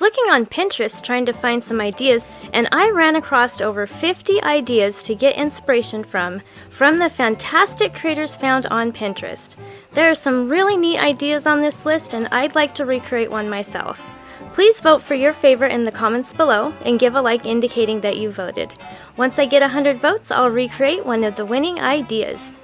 Looking on Pinterest trying to find some ideas, and I ran across over 50 ideas to get inspiration from the fantastic creators found on Pinterest. There are some really neat ideas on this list, and I'd like to recreate one myself. Please vote for your favorite in the comments below and give a like indicating that you voted. Once I get 100 votes, I'll recreate one of the winning ideas.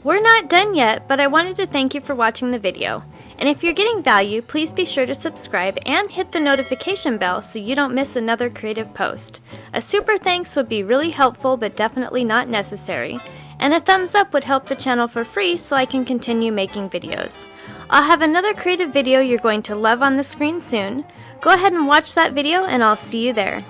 We're not done yet, but I wanted to thank you for watching the video. And if you're getting value, please be sure to subscribe and hit the notification bell so you don't miss another creative post. A super thanks would be really helpful but definitely not necessary. And a thumbs up would help the channel for free so I can continue making videos. I'll have another creative video you're going to love on the screen soon. Go ahead and watch that video and I'll see you there.